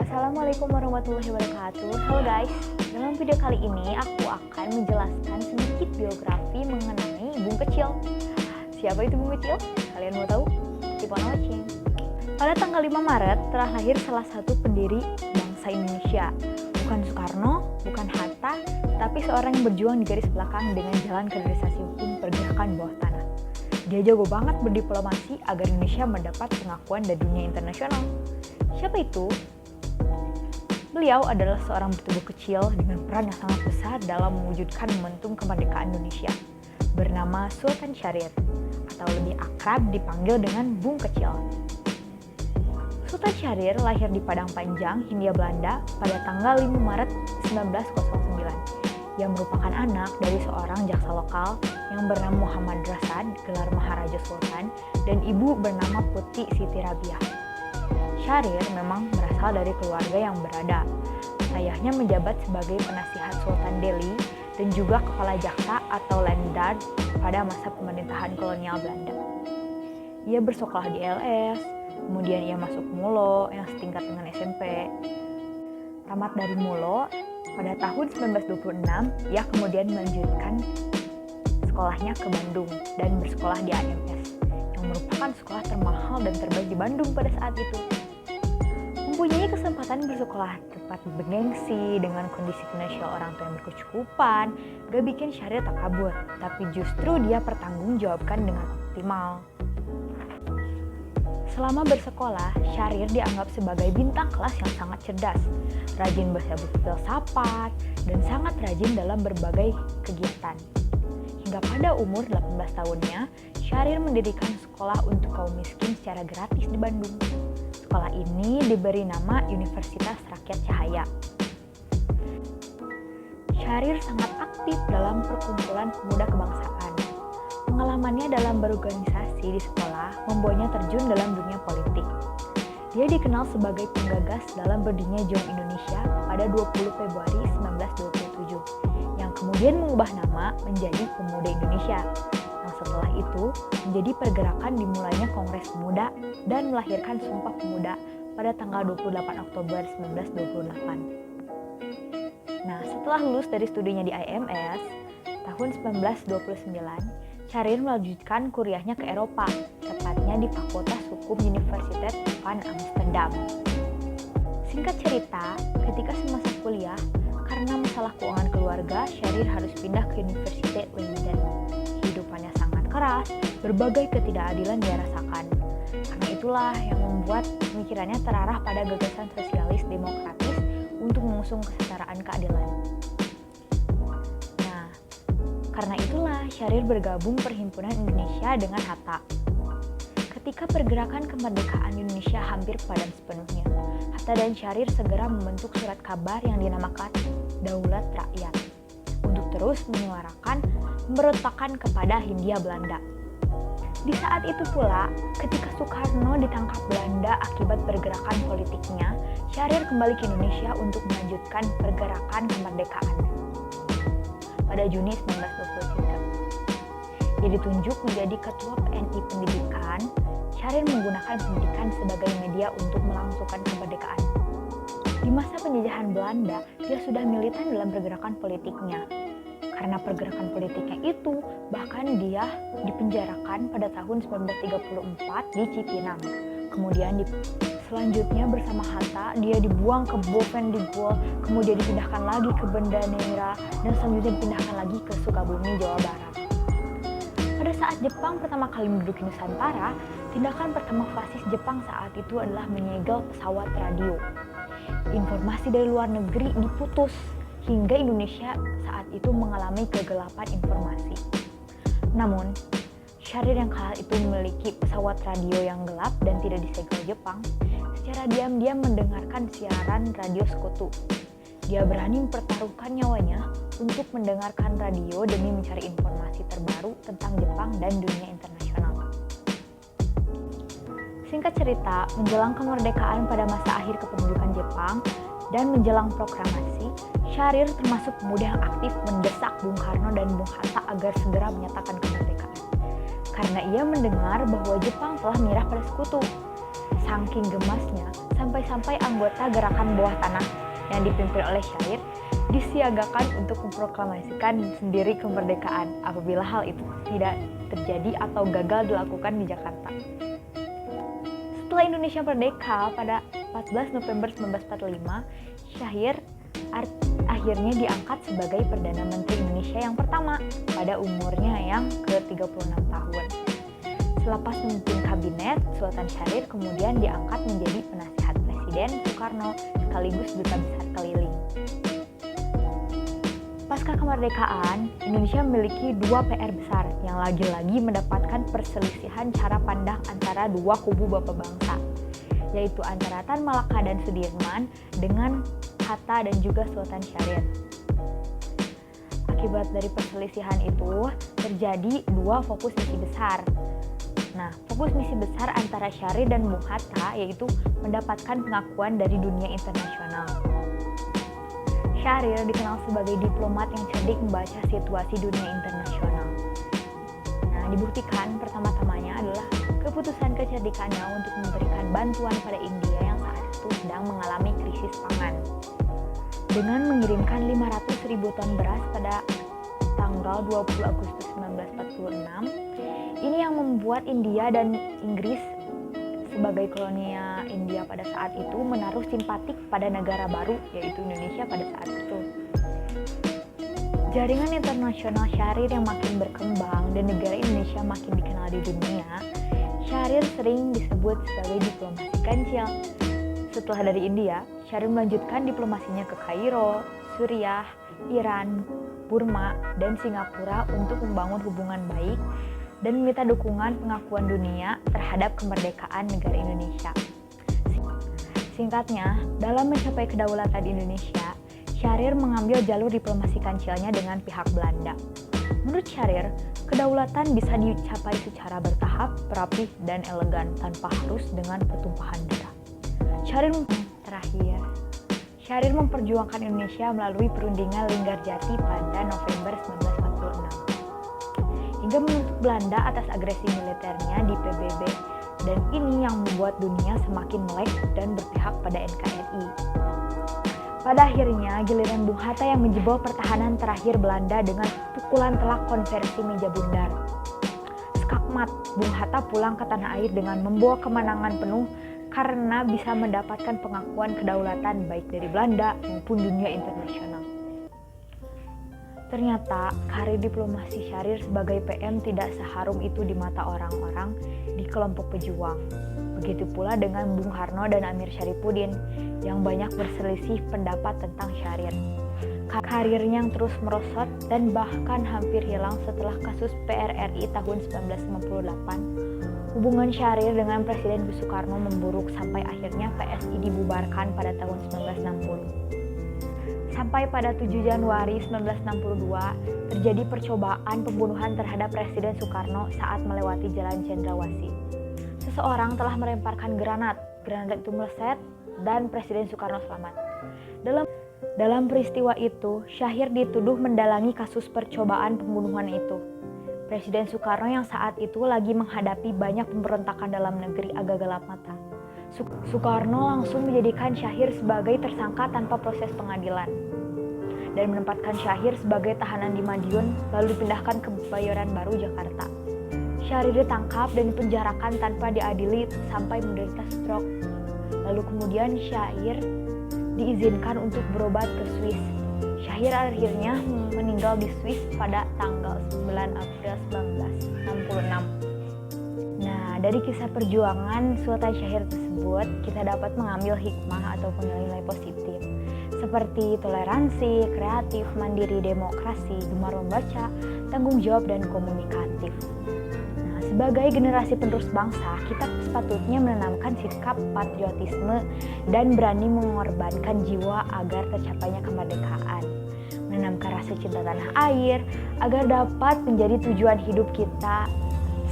Assalamualaikum warahmatullahi wabarakatuh. Halo guys, dalam video kali ini aku akan menjelaskan sedikit biografi mengenai Bung Kecil. Siapa itu Bung Kecil? Kalian mau tahu? Keep on watching. Pada tanggal 5 Maret telah lahir salah satu pendiri bangsa Indonesia. Bukan Soekarno, bukan Hatta, tapi seorang yang berjuang di garis belakang dengan jalan kaderisasi hukum pergerakan bawah tanah. Dia jago banget berdiplomasi agar Indonesia mendapat pengakuan dari dunia internasional. Siapa itu? Beliau adalah seorang bertubuh kecil dengan peran yang sangat besar dalam mewujudkan momentum kemerdekaan Indonesia, bernama Sultan Syahrir, atau lebih akrab dipanggil dengan Bung Kecil. Sultan Syahrir lahir di Padang Panjang, Hindia Belanda pada tanggal 5 Maret 1909. Ia merupakan anak dari seorang jaksa lokal yang bernama Muhammad Rasad, gelar Maharaja Sultan, dan ibu bernama Putih Siti Rabiah. Syahrir memang berasal dari keluarga yang berada. Ayahnya menjabat sebagai penasihat Sultan Delhi dan juga kepala jaksa atau Landard pada masa pemerintahan kolonial Belanda. Ia bersekolah di LS, kemudian ia masuk Mulo yang setingkat dengan SMP. Tamat dari Mulo, pada tahun 1926 ia kemudian melanjutkan sekolahnya ke Bandung dan bersekolah di AMS, yang merupakan sekolah termahal dan terbaik di Bandung pada saat itu. Mempunyai kesempatan bersekolah tempat bergengsi dengan kondisi finansial orang tua yang berkecukupan, gak bikin Syahrir tak kabur, tapi justru dia pertanggungjawabkan dengan optimal. Selama bersekolah, Syahrir dianggap sebagai bintang kelas yang sangat cerdas, rajin baca buku filsafat, dan sangat rajin dalam berbagai kegiatan. Hingga pada umur 18 tahunnya, Syahrir mendirikan sekolah untuk kaum miskin secara gratis di Bandung. Sekolah ini diberi nama Universitas Rakyat Cahaya. Syahrir sangat aktif dalam perkumpulan pemuda kebangsaan. Pengalamannya dalam berorganisasi di sekolah membawanya terjun dalam dunia politik. Dia dikenal sebagai penggagas dalam berdirinya Jong Indonesia pada 20 Februari 1927, yang kemudian mengubah nama menjadi Pemuda Indonesia. Setelah itu, menjadi pergerakan dimulainya Kongres Pemuda dan melahirkan Sumpah Pemuda pada tanggal 28 Oktober 1928. Nah, setelah lulus dari studinya di IMS, tahun 1929, Syahrir melanjutkan kuliahnya ke Eropa, tepatnya di Fakultas Hukum Universitas van Amsterdam. Singkat cerita, ketika semasa kuliah, karena masalah keuangan keluarga, Syahrir harus pindah ke Universitas Leiden. Hidupannya sangat keras, berbagai ketidakadilan dia rasakan. Karena itulah yang membuat pemikirannya terarah pada gagasan sosialis demokratis untuk mengusung kesetaraan keadilan. Nah, karena itulah Syahrir bergabung Perhimpunan Indonesia dengan Hatta. Ketika pergerakan kemerdekaan Indonesia hampir padam sepenuhnya, Hatta dan Syahrir segera membentuk surat kabar yang dinamakan Daulat Rakyat untuk terus menyuarakan pemberontakan kepada Hindia Belanda. Di saat itu pula, ketika Soekarno ditangkap Belanda akibat pergerakan politiknya, Syahrir kembali ke Indonesia untuk melanjutkan pergerakan kemerdekaan. Pada Juni 1923, ia ditunjuk menjadi Ketua PNI Pendidikan. Syahrir menggunakan pendidikan sebagai media untuk melangsungkan kemerdekaan. Di masa penjajahan Belanda, dia sudah militan dalam pergerakan politiknya. Karena pergerakan politiknya itu, bahkan dia dipenjarakan pada tahun 1934 di Cipinang. Kemudian selanjutnya bersama Hatta, dia dibuang ke Bovendigul, kemudian dipindahkan lagi ke Banda Neira, dan selanjutnya dipindahkan lagi ke Sukabumi, Jawa Barat. Pada saat Jepang pertama kali menduduki Nusantara, tindakan pertama fasis Jepang saat itu adalah menyegel pesawat radio. Informasi dari luar negeri diputus, hingga Indonesia saat itu mengalami kegelapan informasi. Namun, Syahrir yang kala itu memiliki pesawat radio yang gelap dan tidak disegel Jepang, secara diam-diam mendengarkan siaran radio sekutu. Dia berani mempertaruhkan nyawanya untuk mendengarkan radio demi mencari informasi terbaru tentang Jepang dan dunia internasional. Singkat cerita, menjelang kemerdekaan pada masa akhir kependudukan Jepang dan menjelang proklamasi, Syahrir termasuk pemuda yang aktif mendesak Bung Karno dan Bung Hatta agar segera menyatakan kemerdekaan. Karena ia mendengar bahwa Jepang telah menyerah pada sekutu. Saking gemasnya, sampai-sampai anggota gerakan bawah tanah yang dipimpin oleh Syahrir disiagakan untuk memproklamasikan sendiri kemerdekaan apabila hal itu tidak terjadi atau gagal dilakukan di Jakarta. Setelah Indonesia merdeka pada 14 November 1945, Syahrir akhirnya diangkat sebagai Perdana Menteri Indonesia yang pertama pada umurnya yang ke-36 tahun. Selepas memimpin kabinet, Sultan Syahrir kemudian diangkat menjadi penasihat Presiden Soekarno sekaligus duta besar keliling. Pasca kemerdekaan, Indonesia memiliki dua PR besar yang lagi-lagi mendapatkan perselisihan cara pandang antara dua kubu bapak bangsa, yaitu antara Tan Malaka dan Sudirman dengan Hatta dan juga Sultan Syahrir. Akibat dari perselisihan itu, terjadi dua fokus misi besar. Nah, fokus misi besar antara Syahrir dan Bung Hatta yaitu mendapatkan pengakuan dari dunia internasional. Syahrir dikenal sebagai diplomat yang cerdik membaca situasi dunia internasional. Nah, dibuktikan pertama-tamanya adalah keputusan kecerdikannya untuk memberikan bantuan pada India yang saat itu sedang mengalami krisis pangan. Dengan mengirimkan 500.000 ton beras pada tanggal 20 Agustus 1946, ini yang membuat India dan Inggris sebagai koloninya India pada saat itu menaruh simpatik pada negara baru, yaitu Indonesia pada saat itu. Jaringan internasional Syahrir yang makin berkembang dan negara Indonesia makin dikenal di dunia, Syahrir sering disebut sebagai diplomasi kancil. Setelah dari India, Syahrir melanjutkan diplomasinya ke Kairo, Suriah, Iran, Burma, dan Singapura untuk membangun hubungan baik dan meminta dukungan pengakuan dunia terhadap kemerdekaan negara Indonesia. Singkatnya, dalam mencapai kedaulatan Indonesia, Syahrir mengambil jalur diplomasi kancilnya dengan pihak Belanda. Menurut Syahrir, kedaulatan bisa dicapai secara bertahap, rapih, dan elegan tanpa harus dengan pertumpahan darah. Syahrir memperjuangkan Indonesia melalui perundingan Linggarjati pada November 1946. Hingga menuntut Belanda atas agresi militernya di PBB, dan ini yang membuat dunia semakin melek dan berpihak pada NKRI. Pada akhirnya, giliran Bung Hatta yang menjebol pertahanan terakhir Belanda dengan pukulan telak konversi meja bundar. Skakmat, Bung Hatta pulang ke tanah air dengan membawa kemenangan penuh karena bisa mendapatkan pengakuan kedaulatan baik dari Belanda maupun dunia internasional. Ternyata, karir diplomasi Syahrir sebagai PM tidak seharum itu di mata orang-orang di kelompok pejuang. Begitu pula dengan Bung Karno dan Amir Syarifuddin yang banyak berselisih pendapat tentang Syahrir. Karirnya yang terus merosot dan bahkan hampir hilang setelah kasus PRRI tahun 1958. Hubungan Syahrir dengan Presiden Soekarno memburuk sampai akhirnya PSI dibubarkan pada tahun 1960. Sampai pada 7 Januari 1962, terjadi percobaan pembunuhan terhadap Presiden Soekarno saat melewati Jalan Cendrawasih. Seseorang telah melemparkan granat itu meleset dan Presiden Soekarno selamat. Dalam peristiwa itu, Syahrir dituduh mendalangi kasus percobaan pembunuhan itu. Presiden Soekarno yang saat itu lagi menghadapi banyak pemberontakan dalam negeri agak gelap mata. Soekarno langsung menjadikan Syahrir sebagai tersangka tanpa proses pengadilan dan menempatkan Syahrir sebagai tahanan di Madiun lalu dipindahkan ke Kebayoran Baru, Jakarta. Syahrir ditangkap dan dipenjarakan tanpa diadili sampai menderita stroke. Lalu kemudian Syahrir diizinkan untuk berobat ke Swiss. Syahrir akhirnya meninggal di Swiss pada tanggal 9 April 1966. Nah, dari kisah perjuangan Sultan Syahrir tersebut, kita dapat mengambil hikmah ataupun nilai-nilai positif seperti toleransi, kreatif, mandiri, demokrasi, gemar membaca, tanggung jawab, dan komunikatif. Nah, sebagai generasi penerus bangsa, kita sepatutnya menanamkan sikap patriotisme dan berani mengorbankan jiwa agar tercapainya kemerdekaan. Menanamkan rasa cinta tanah air agar dapat menjadi tujuan hidup kita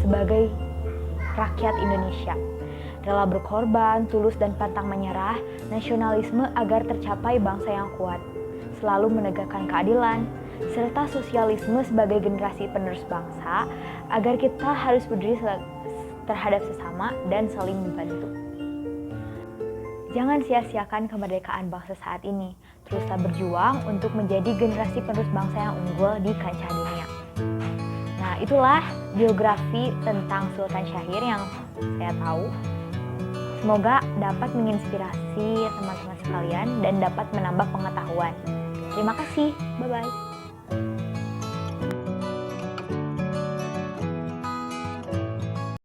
sebagai rakyat Indonesia. Rela berkorban, tulus dan pantang menyerah, nasionalisme agar tercapai bangsa yang kuat. Selalu menegakkan keadilan, serta sosialisme sebagai generasi penerus bangsa agar kita harus berdiri terhadap sesama dan saling membantu. Jangan sia-siakan kemerdekaan bangsa saat ini. Teruslah berjuang untuk menjadi generasi penerus bangsa yang unggul di kancah dunia. Nah, itulah biografi tentang Sultan Syahrir yang saya tahu. Semoga dapat menginspirasi teman-teman sekalian dan dapat menambah pengetahuan. Terima kasih. Bye-bye.